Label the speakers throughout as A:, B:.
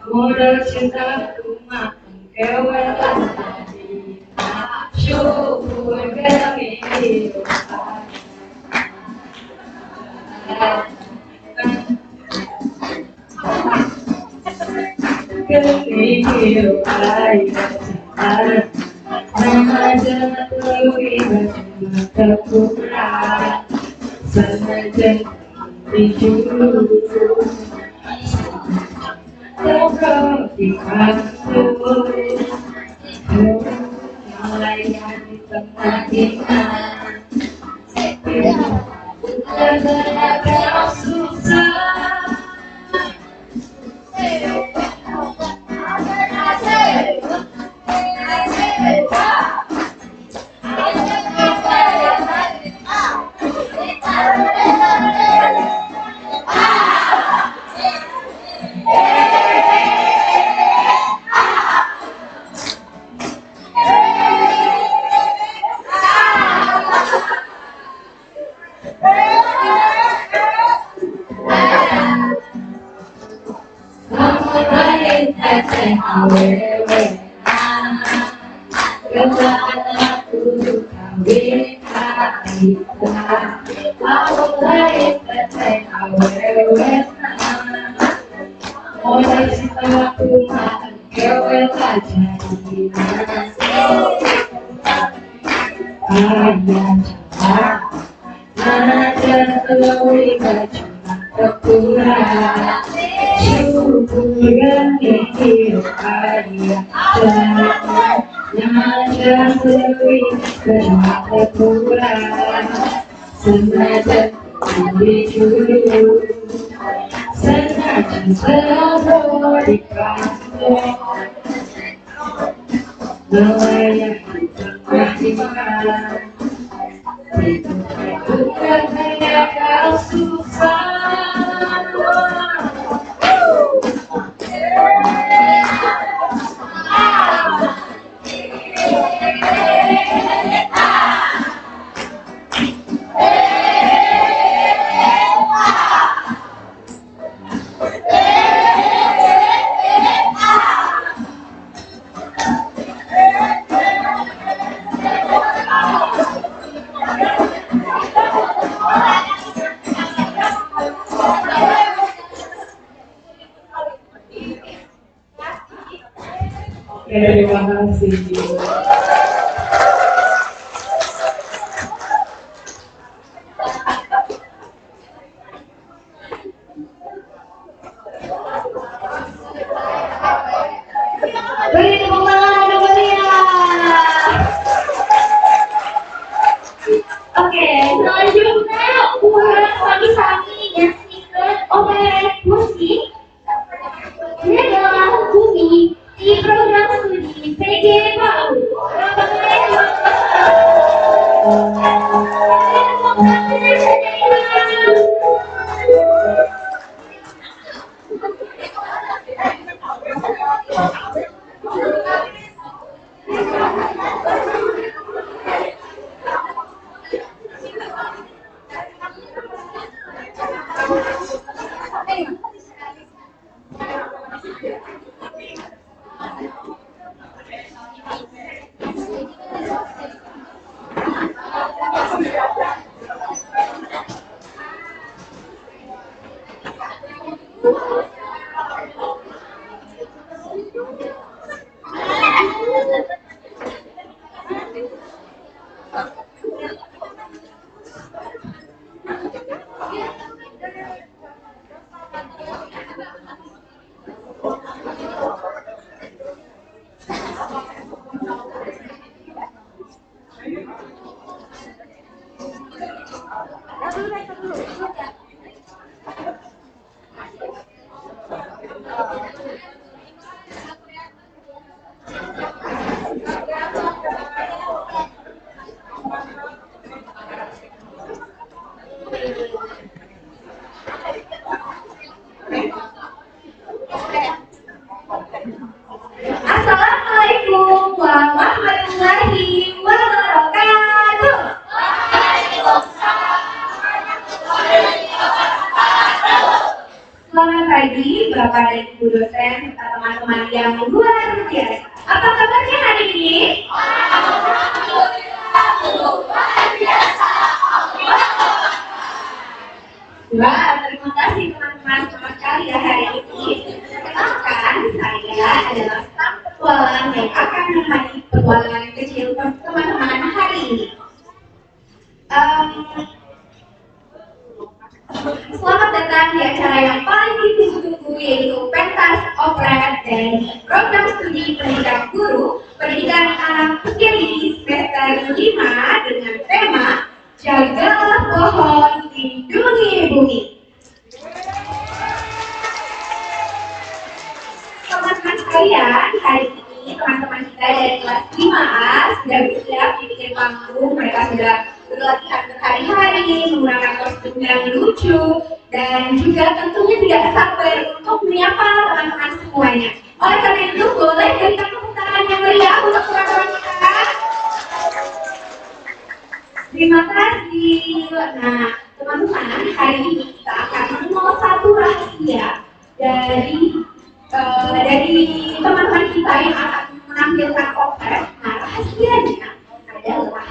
A: Modal cintaku makin kewelan tadi. Syukur kami hidup. Kami hidup ayat. Nama jatuh cuma kekurangan. Sengaja dijuru. Seperti aku melayani di tengah iman. Bukan kau susah. Terima kasih. Beri tepuk tangan untuk kalian. Oke, selanjutnya buat kami nyaksikan operet musik. Ini adalah Bumi di program studi PG PAU. Bapak dan Ibu dosen serta teman-teman yang luar biasa. Apa kabarnya hari ini? Luar biasa. Wah, terima kasih teman-teman sama sekali ya hari ini. Perkenalkan, saya adalah staf petualang yang akan menemani petualangan kecil teman-teman hari ini. Selamat datang di acara yang paling ditunggu-tunggu yaitu pentas opera dari program studi pendidikan guru pendidikan anak usia dini semester 5 dengan tema Jagalah Pohon Lindungi Bumi. Teman-teman sekalian, hari ini teman-teman kita dari kelas 5A sudah bersiap dibikin panggung. Mereka sudah berlatihan berhari-hari menggunakan kostum yang lucu dan juga tentunya tidak sabar untuk menyapa teman-teman semuanya. Oleh karena itu, boleh berikan tepuk tangan yang meriah untuk teman-teman kita. Terima kasih. Nah, teman-teman, hari ini kita akan mengenal satu rahasia dari teman-teman kita yang akan menampilkan opera. Nah, rahasianya adalah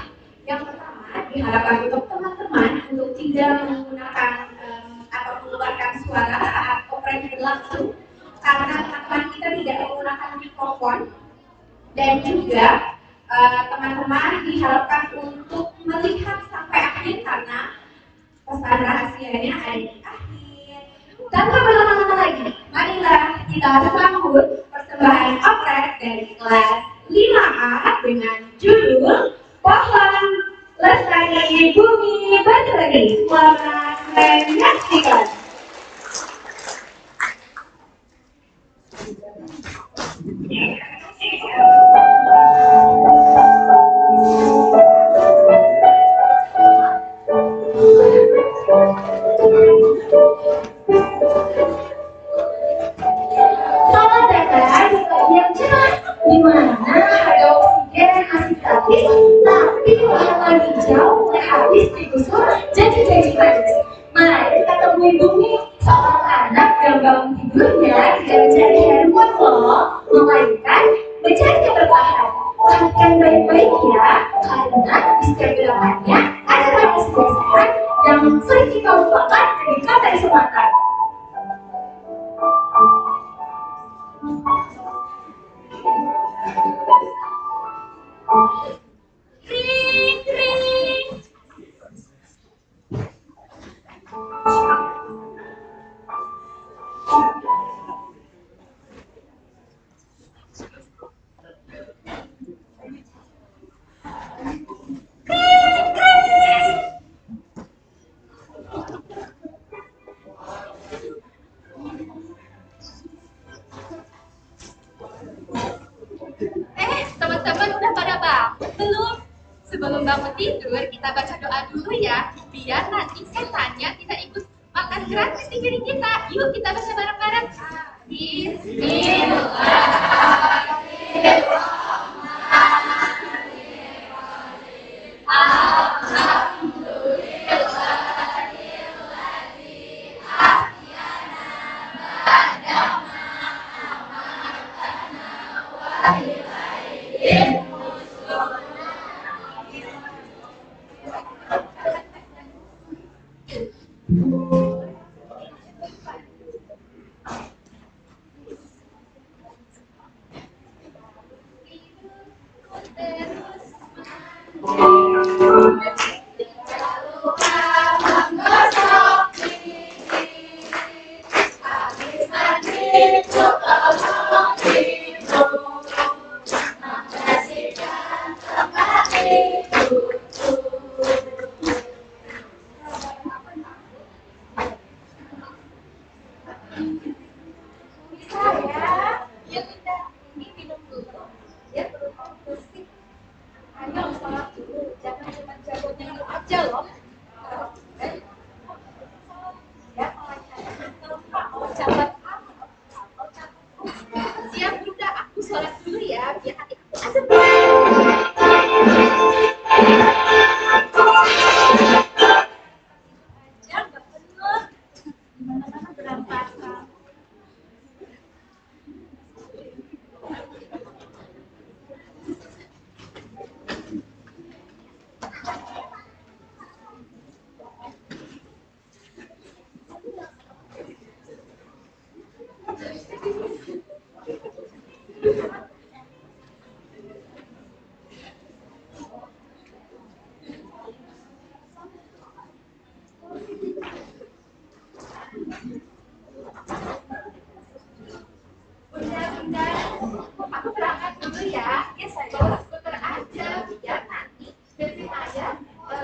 A: yang pertama diharapkan untuk teman-teman untuk tidak menggunakan atau mengeluarkan suara saat opera berlangsung karena teman-teman kita tidak menggunakan mikrofon dan juga teman-teman diharapkan untuk melihat sampai akhir karena pesan rahasianya ada di akhir. Tanpa berlama-lama lagi, marilah kita sambut persembahan opera dari kelas 5A dengan judul Pohon Lestari Bumi Berseri. Selamat menyaksikan. Selamat datang di bagian cerah, di mana ada oksigen asik gratis, tapi lahan hijau mulai habis digusur jadi padat. Mari kita temui bumi, seorang anak yang bangun tidurnya tidak mencari hewan loh, melainkan mencari keberkahan. Perhatikan baik-baik ya, karena di setiap gerakannya ada manusia sehat yang sering kita lupakan ketika dari sematan. Kring, kring.
B: Teman-teman udah pada bangun belum? Sebelum bangun tidur, kita baca doa dulu ya, biar nanti setannya tidak ikut makan gratis di piring kita. Yuk kita baca bareng-bareng.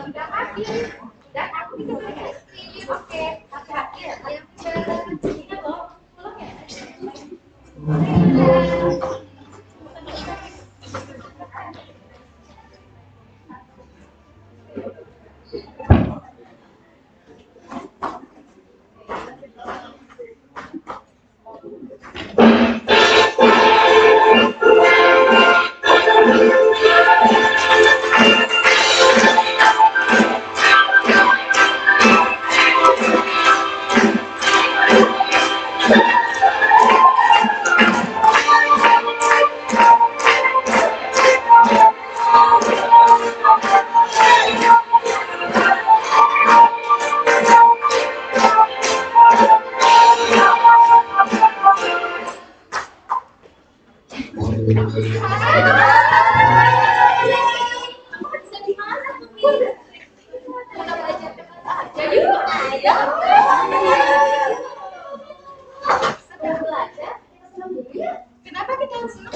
A: udah habis dan aku bisa beli es krim. Oke, hati-hati ya kalian ini loh pulang ya.
B: Kenapa kita harus senang?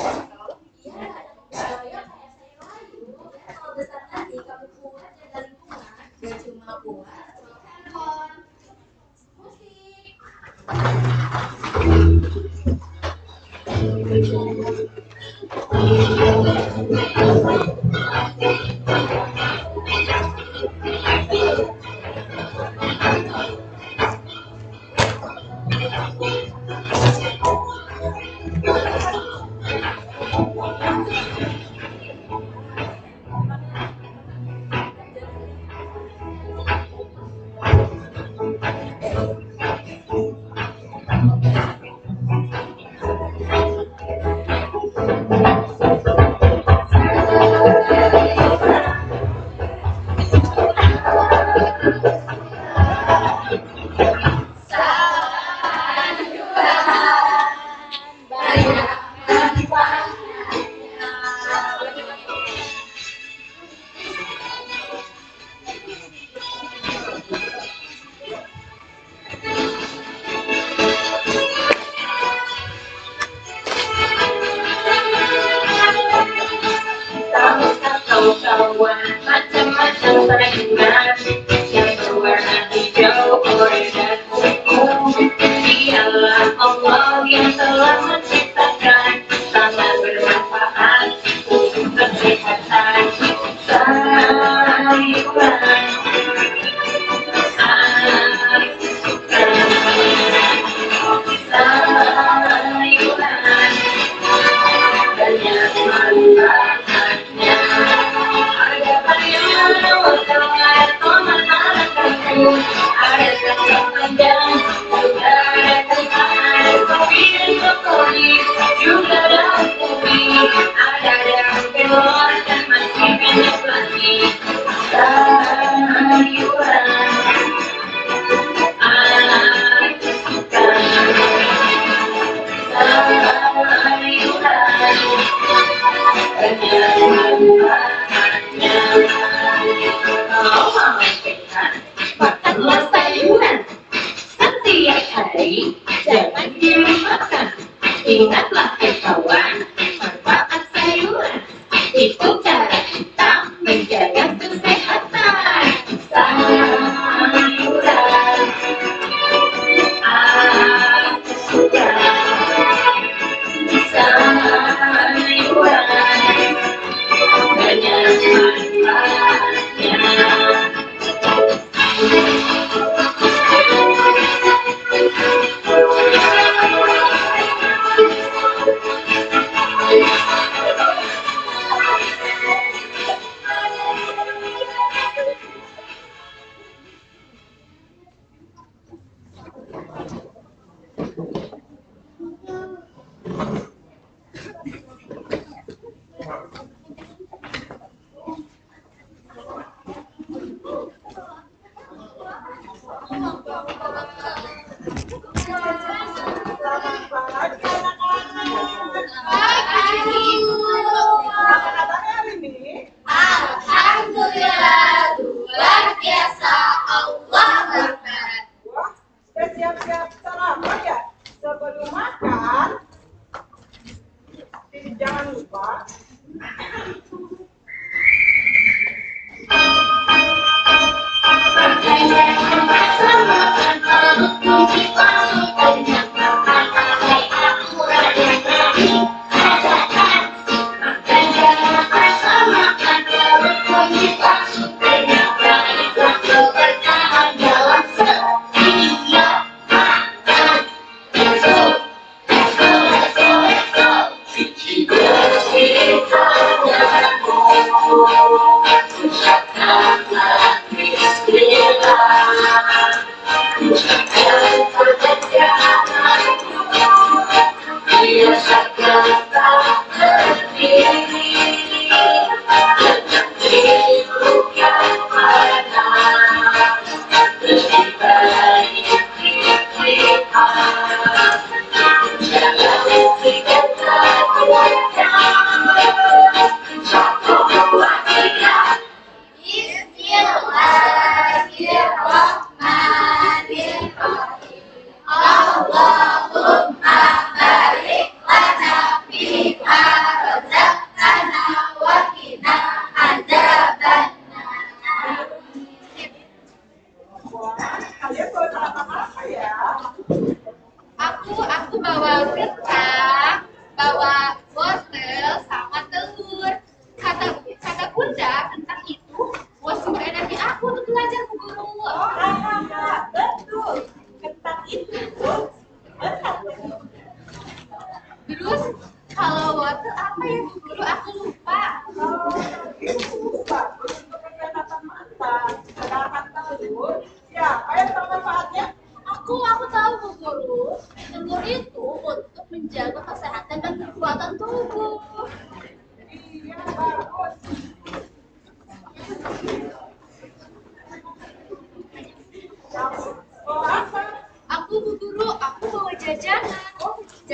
C: Kawan macam-macam permainan yang berwarna hijau, oranye dan ungu. Dialah Allah yang telah menciptakan, sangat bermanfaat untuk kesehatan. Sayuran sayuran banyak manfaatnya. Ada bayam, wortel, tomat, kangkung, ada kacang panjang, juga ada kentang, kopi dan brokoli, juga daun ubi, ada daun kelor dan masih banyak lagi.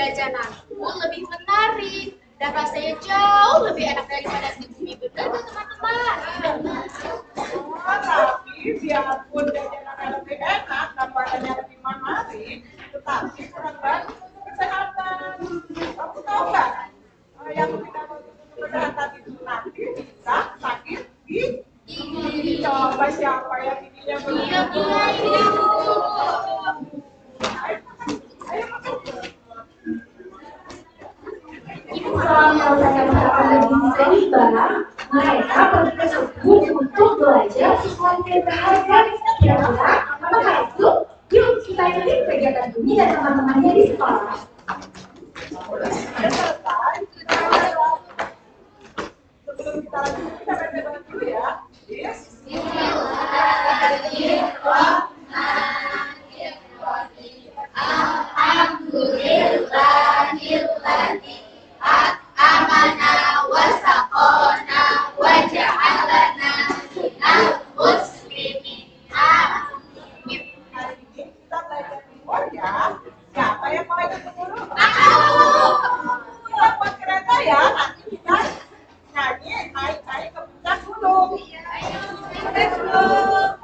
B: jajananku lebih menarik dan rasanya jauh lebih enak daripada si Bumi, bener nggak teman-teman?
D: Tapi biarpun jajanannya lebih enak dan badannya lebih menarik, tetapi kurang bagus untuk kesehatan. Kamu tahu nggak? Yang tidak bagus untuk kesehatan itu nanti bisa sakit gigi. Coba siapa yang giginya
A: Selama saya mendapatkan lebih seimbang, mereka pergi ke kebun untuk belajar sesuatu yang berharga. Kira-kira apakah itu? Yuk kita ikuti kegiatan Bumi dan teman-temannya di sekolah.
D: Sebelum kita lanjut, kita baca dulu ya.
B: Alhamdulillahilladzi at'amana wa saqana wa ja'alana minal muslimin.
D: Hari ini kita belajar timur ya. Siapa yang mau ikut dulu? Kita buat kereta ya. Nanti kita nyanyi naik-naik ke puncak gunung. Naik dulu.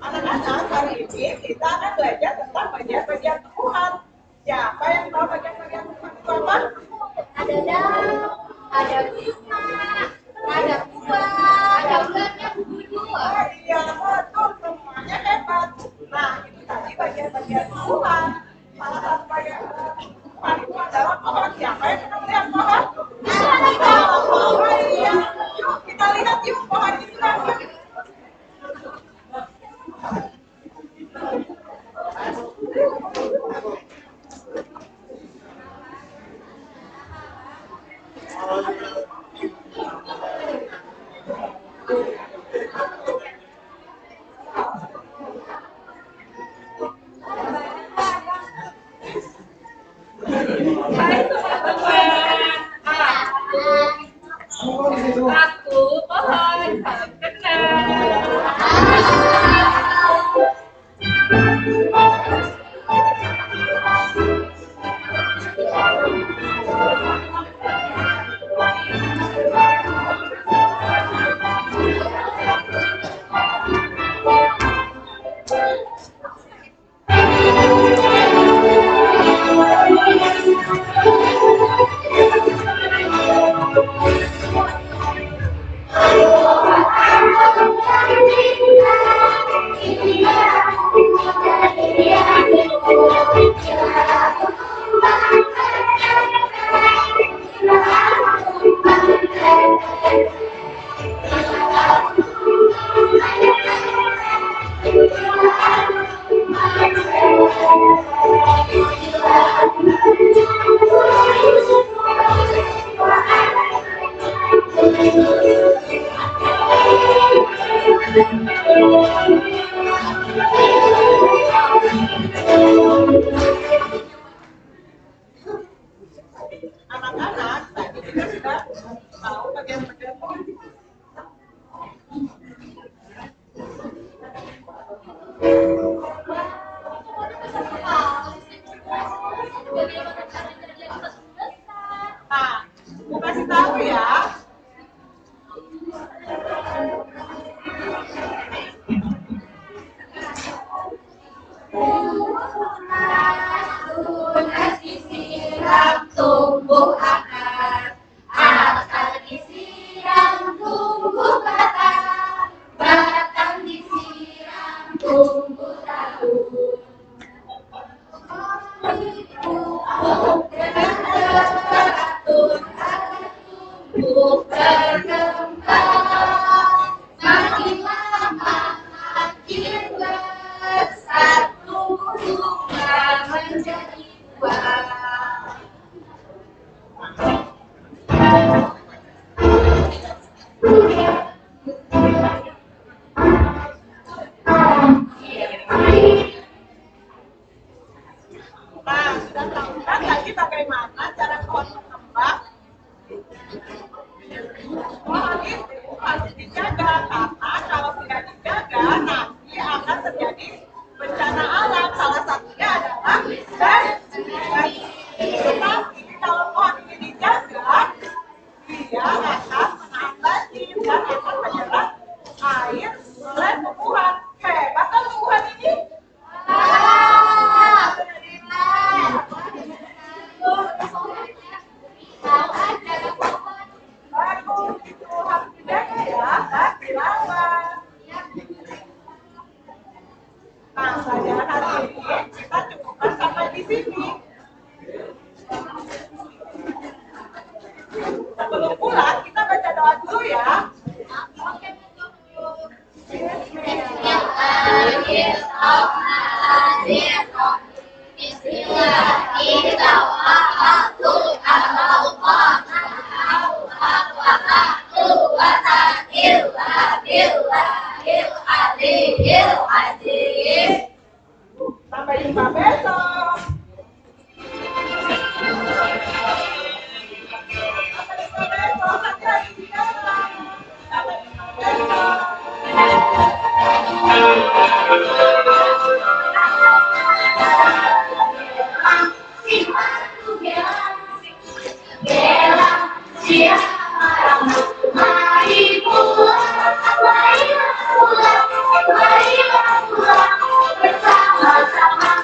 D: Anak-anak, hari ini kita akan belajar tentang bagian-bagian tumbuhan. Siapa yang tahu bagian-bagian tumbuhan itu apa?
B: Ada daun, ada bunga, ada buah, ada ularnya berbulu.
D: Oh iya, betul, semuanya hebat. Nah, itu tadi bagian-bagian tumbuhan. Salah satu bagian tumbuhan itu adalah pohon. Siapa yang pernah melihat pohon? Oh iya, yuk kita lihat yuk pohon itu apa.
C: Aku pohon, salam kenal.
D: Anak-anak, tadi kita Nah, mau kasih tahu ya.
A: Tunas disiram tumbuh akar, akar disiram tumbuh batang, batang disiram tumbuh daun. Pupuk dengan teratur agar tumbuh berkembang, makin lama makin besar tumbuh menjadi buah.
D: Nah, sudah tahu kan tadi bagaimana cara pohon berkembang? Pohon itu harus dijaga karena kalau tidak dijaga nanti akan terjadi bencana alam. Salah satunya adalah banjir. Tetapi kalau pohon ini dijaga, dia akan menahan banjir dan akan menyerap air oleh tumbuhan. Hebat kan tumbuhan ini? Bagus, itu harus dijaga ya, dan dirawat. Nah, pelajaran hari ini kita cukupkan sampai di sini. Sebelum pulang, kita baca doa dulu ya. Sampai jumpa besok. Sampai jumpa besok. Hati-hati di jalan. Sampai jumpa besok.
A: Bersama-sama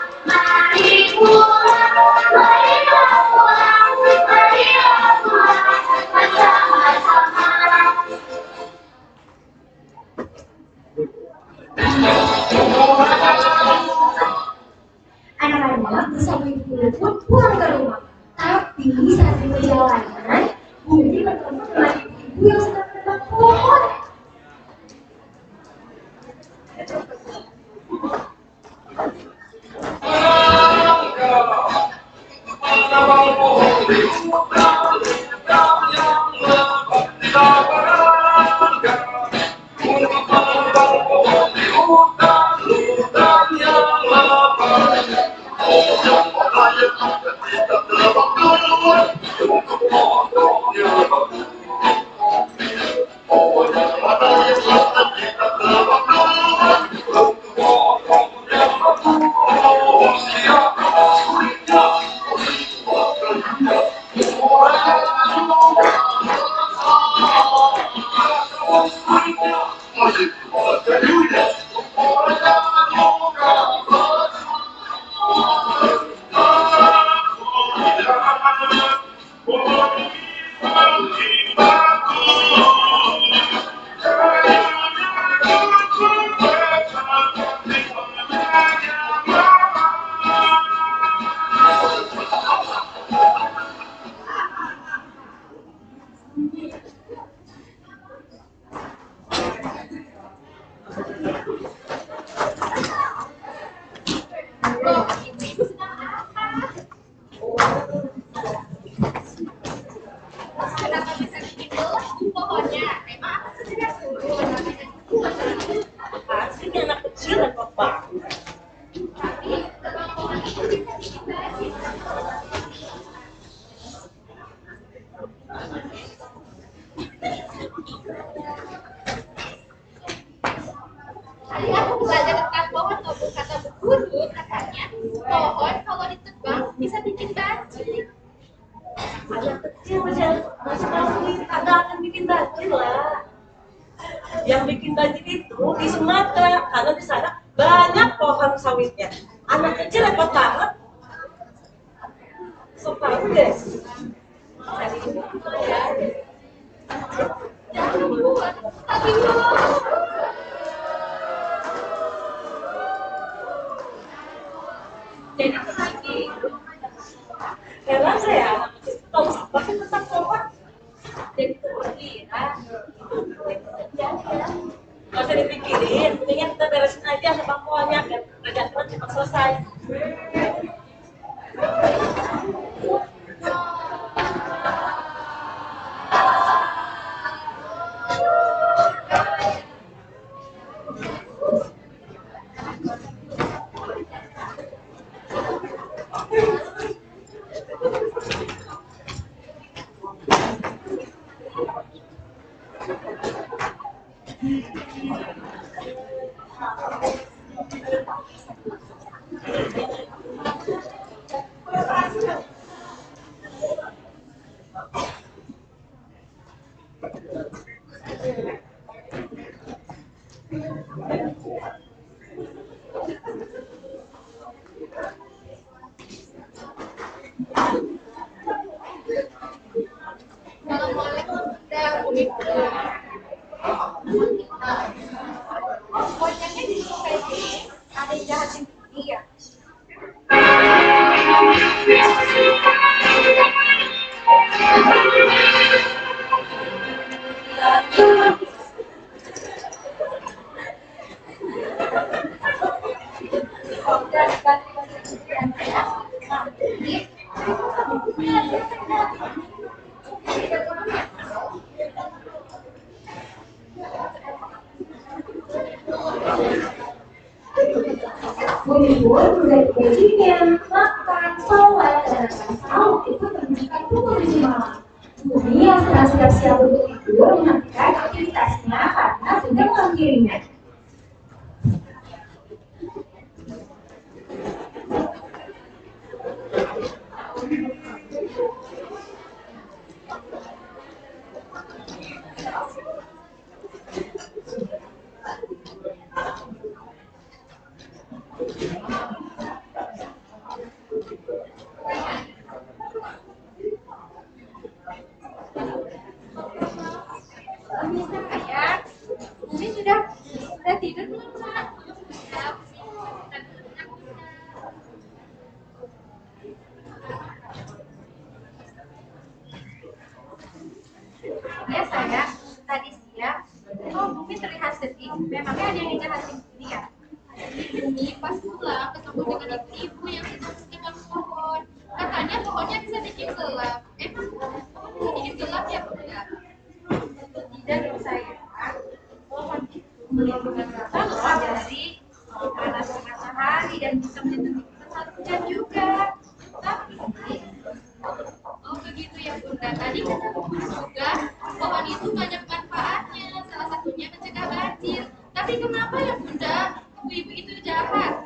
B: Guru katanya pohon kalau ditebang bisa bikin banjir.
C: Anak kecil masih tahu ada akan bikin banjir lah. Yang bikin banjir itu di Sumatera karena di sana banyak pohon sawitnya. Anak kecil repot banget. So tahu deh.
B: Jangan buat, tapi jadi lagi.
C: Heran saya anak kecil tahu apa sih tentang pohon?
B: Jadi terkira
C: Gak usah dipikirin, mendingan kita beresin aja sama pohonnya biar kerjaan kita cepat selesai.
B: Assalamualaikum Bocahnya disukai sini, ada yang jahatin dia.
A: Bun udah gajinya, makan, sholat, dan tahu itu menunjukkan pukul 7 malam. Bumi yang sedang siap-siap untuk tidur menghentikan aktivitasnya karena sudah menghampirinya.
B: Bumi sudah tidur belum, Kak? Ya sayang, tadi siang Bumi terlihat sedih. Memangnya ada yang dijahatin dia? Bumi pas pulang ketemu dengan ibu-ibu yang sedang menyebar pohon. Katanya pohonnya bisa bikin gelap. Emang pohon bisa bikin gelap ya, Bunda? Tidak dong sayang. Pohon itu melindungi kita dari panas matahari dan bisa melindungi kita saat hujan juga. Tapi oh begitu ya Bunda. Tadi kata Bunda juga pohon itu banyak manfaatnya. Salah satunya mencegah banjir. Tapi kenapa ya Bunda? Ibu-ibu itu jahat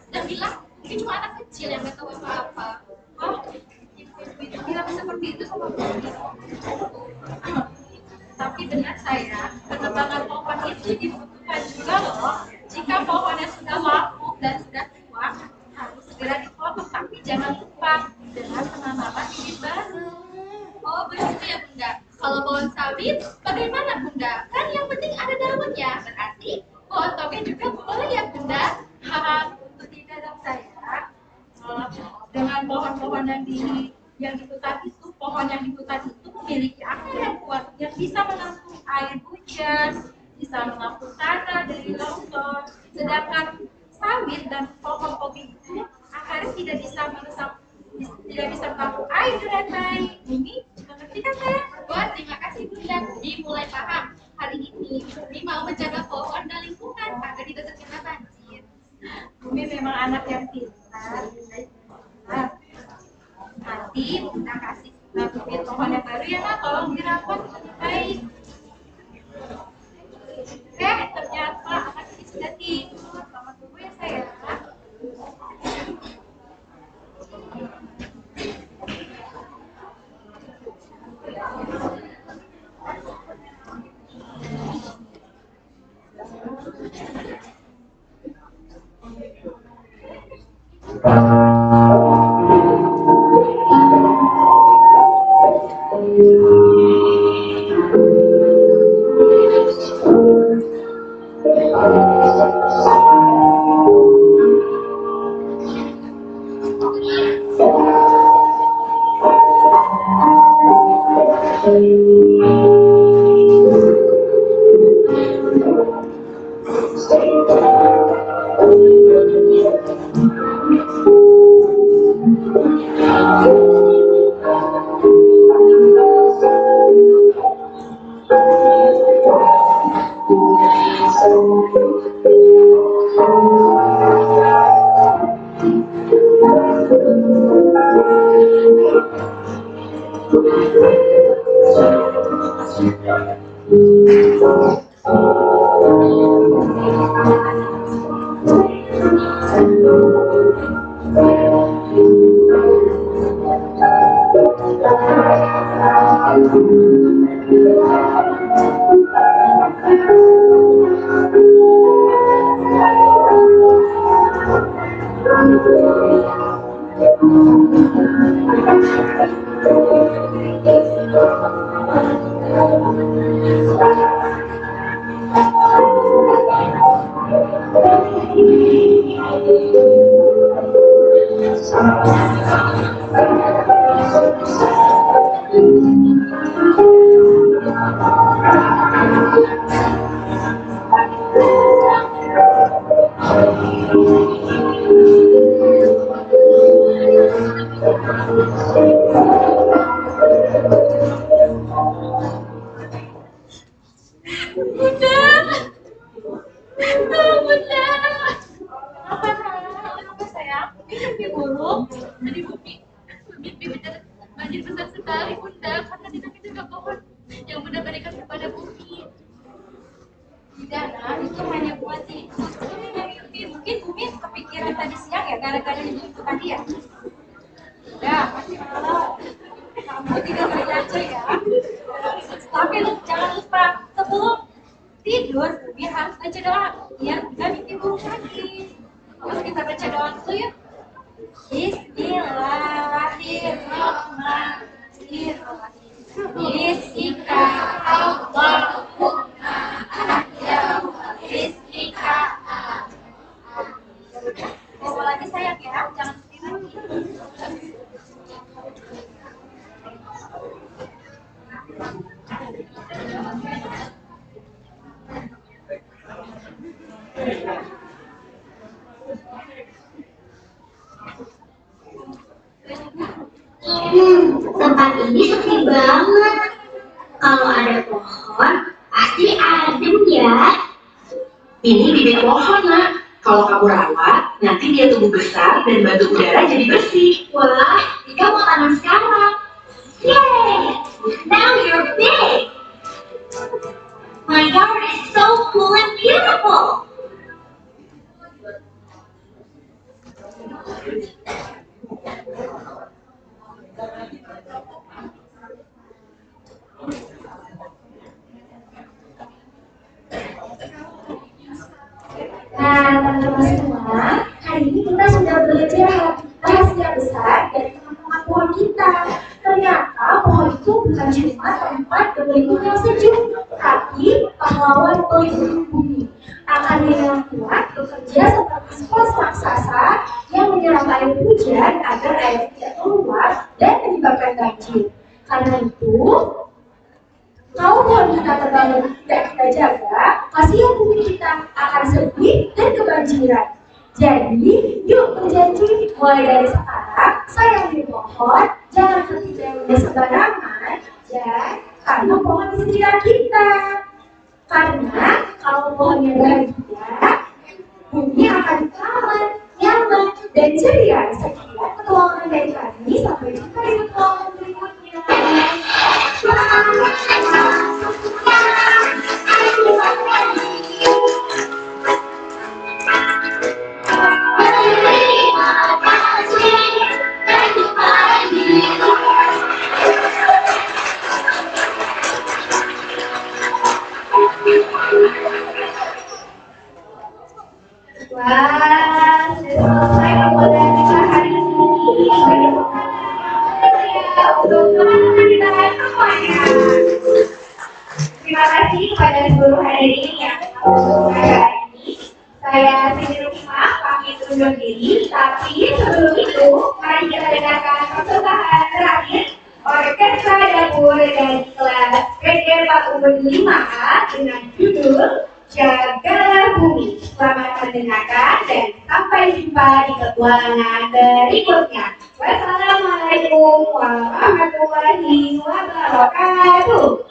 B: dan bilang ini cuma anak kecil yang nggak tahu apa-apa. Oh, ibu-ibu itu bilang seperti itu sama Bunda. Tapi benar saya, penebangan pohon itu dibutuhkan juga loh. Jika pohonnya sudah lapuk dan sudah tua, harus segera dipotong. Tapi jangan lupa dengan penanaman bibit baru. Oh begitu ya Bunda. Kalau pohon sawit, bagaimana Bunda? Kan yang penting ada daunnya. Berarti pohon toge juga boleh ya Bunda? Haha, tidak dong saya. Dengan pohon-pohon yang di hutan itu, pohon yang di hutan itu memiliki akar yang kuat yang bisa menampung air hujan, bisa menampung tanah dari longsor. Sedangkan sawit dan pohon kopi itu akarnya tidak bisa menampung air dengan baik. Ini mengerti kan saya? Wah, terima kasih Bunda. Mulai paham. Hari ini Bumi mau menjaga pohon dan lingkungan agar tidak terkena banjir. Bumi memang anak yang pintar. Nanti Bunda kasih bibit pohon yang baru ya Nak, tolong dirawat dengan baik. Ternyata anak ini sudah tidur. Selamat dulu ya sayang. Kenapa sayang? Mimpi buruk. Tadi mimpi benar banjir besar sekali Bunda karena tidak pohon yang Bunda berikan kepada Bumi. Tidak, nah, itu hanya buat si mimpi. Mungkin Bumi kepikiran tadi siang ya gara-gara itu tadi ya. Ya, masih malam. Kamu tidak boleh ngaco ya. Tapi jangan lupa sebelum tidur Bumi harus baca doa biar nggak mimpi buruk lagi. Yuk kita baca doa dulu yuk. Bismillahirrahmanirrahim. Bismika Allahumma ahya wa bismika bawa lagi sayang ya, jangan sedih lagi.
E: Tempat ini sepi banget. Kalau ada pohon, pasti adem ya.
F: Ini bibit pohon, Nak. Kalau kamu rawat, nanti dia tumbuh besar dan bantu udara jadi bersih.
E: Wah, Ika mau tanam sekarang. Yay! Now you're big. My garden is so cool and beautiful.
A: Nah, teman-teman semua, hari ini kita sudah belajar rahasia besar dari teman-teman pohon kita. Ternyata pohon itu bukan cuma tempat berlindung yang sejuk, tapi pahlawan pelindung bumi. Akan yang kuat bekerja seperti sekelas raksasa yang menyerap air hujan agar air tidak keluar dan menyebabkan banjir. Karena itu, kalau pohon kita terbangun tidak kita jaga, kasihan bumi kita akan sepi dan kebanjiran. Jadi, yuk berjanji mulai dari sekarang sayangi pohon, jangan ketik daunnya sembarangan, dan karena pohon di sekitar kita. Karena kalau pohonnya bahagia, bumi akan aman, nyaman, dan ceria. Sekian petualangan dari kami, sampai jumpa di petualangan berikutnya. Wah, sudah selesai pembelajaran kita hari ini. Ya, untuk teman-teman kita semuanya. Terima kasih kepada seluruh hadirin yang menonton hari ini. Saya Siti Rukma pamit undur diri, tapi sebelum itu mari kita dengarkan persembahan terakhir orkestra dapur dari kelas PD 45A dengan judul Jagalah Bumi. Selamat mendengarkan dan sampai jumpa di petualangan berikutnya. Wassalamualaikum warahmatullahi wabarakatuh.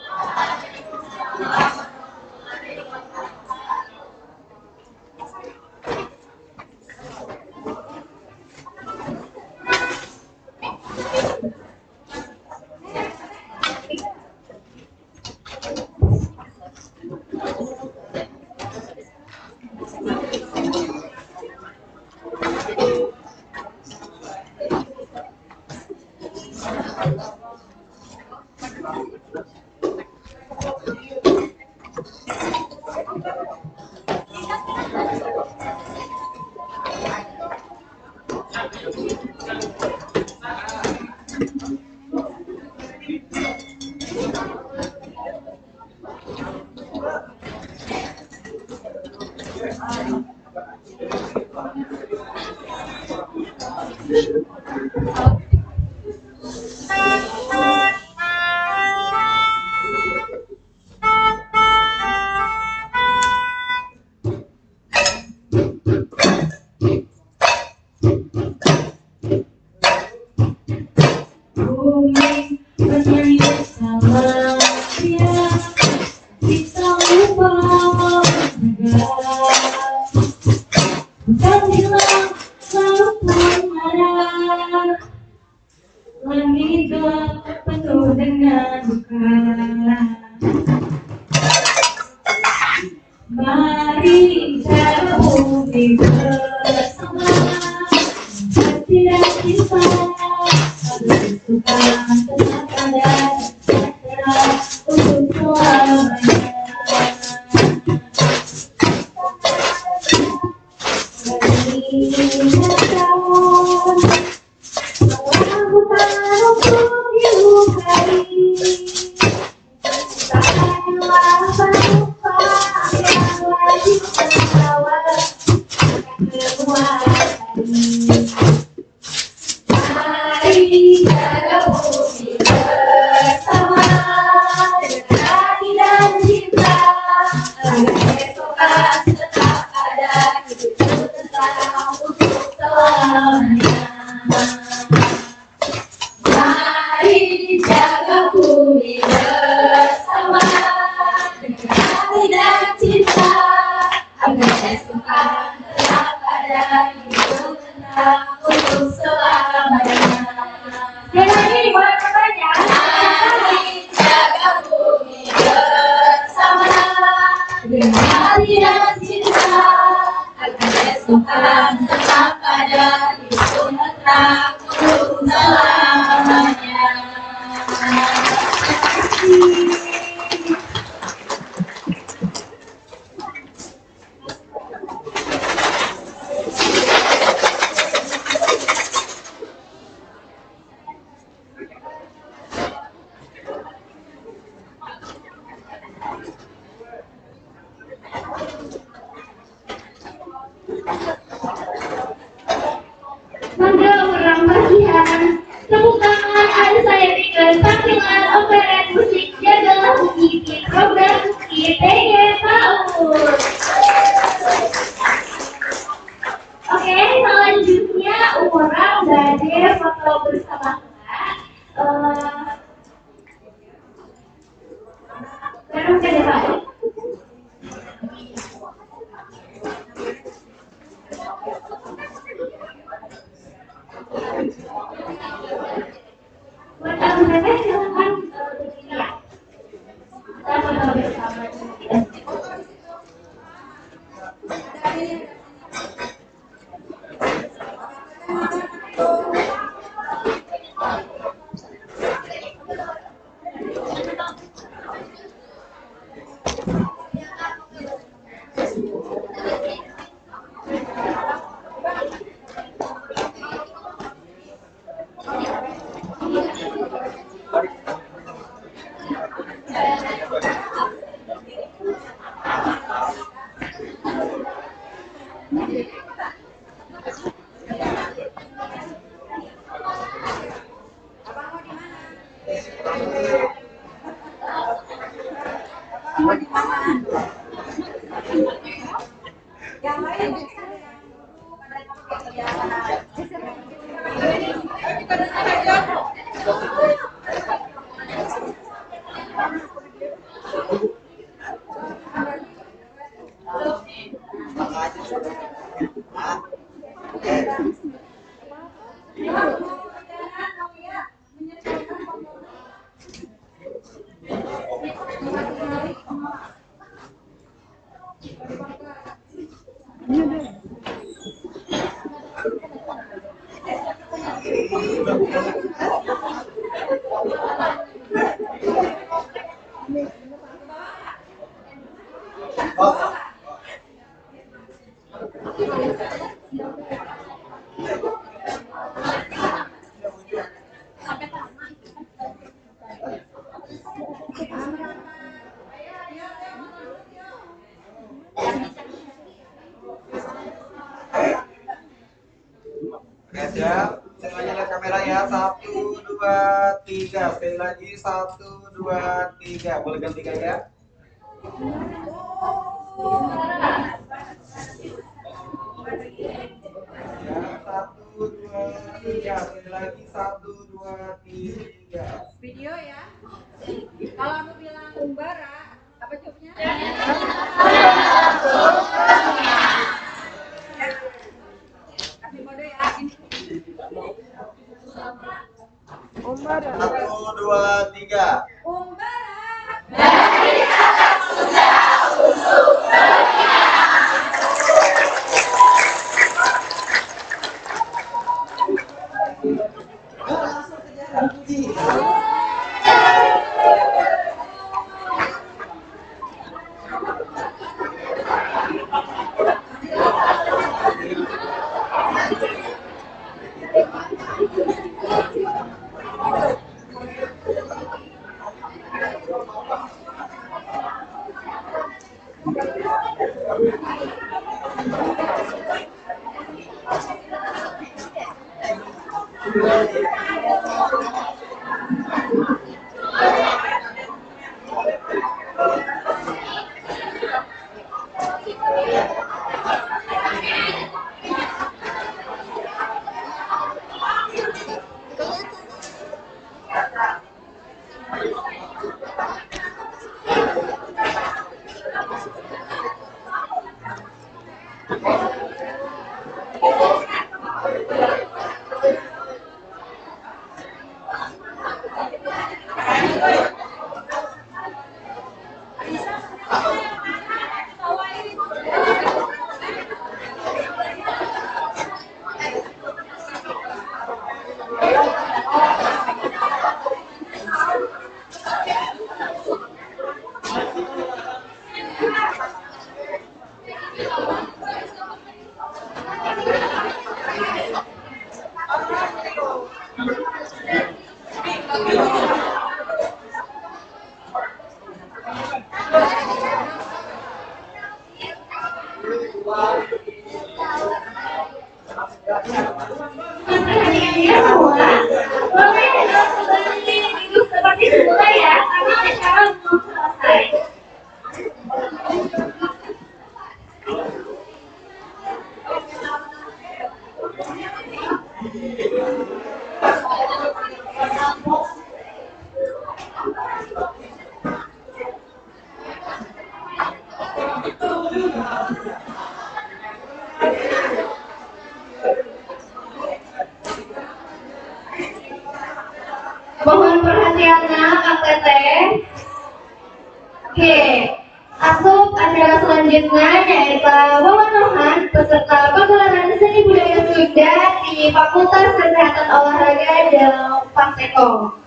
E: hilang, lalu pun marah. Langit gelap penuh dengan duka. Mari jaga bumi bersama, hati dan cinta agar suka tetap ada sejahtera untuk selamanya. Mengingatkan bahwa bukan untuk dilukai, takkanlah lupa yang wajib terbawa kedua hari. Mari jaga bumi bersama dengan hati dan cinta agar esok tetap ada hidup tenang untuk selamanya. Mari jaga bumi bersama dengan hati dan cinta agar esok tetap ada hidup tenang untuk selamanya. Sekali lagi boleh bertanya. Mari jaga bumi bersama dengan hati dan cinta agar esok tetap ada hidup tenang untuk selamanya. Mangga orang bahagia, tepuk tangan ada saya berikan tampilan operet musik Jagalah Bumi di program IPG PAUD. Oke, selanjutnya orang belajar foto bersama. Sekarang saya tahu. Buat teman-teman silakan berdiri ya. Kita foto bersama.
G: Siap, sekali lagi lihat kamera ya. 1, 2, 3. Sekali lagi 1, 2, 3. Boleh ganti gaya? Ya, 1, 2, 3. Sekali lagi 1, 2, 3.
B: Video ya. Kalau aku bilang Umbara, apa jawabnya?
G: 1, 2, 3.
E: Perhatiannya semua, boleh kembali duduk seperti semula ya, karena acara belum selesai. Mohon perhatiannya, Kak Teteh. Oke, masuk acara selanjutnya yaitu pemenuhan peserta pagelaran seni budaya Sunda di Fakultas Kesehatan Olahraga dan Fasekom.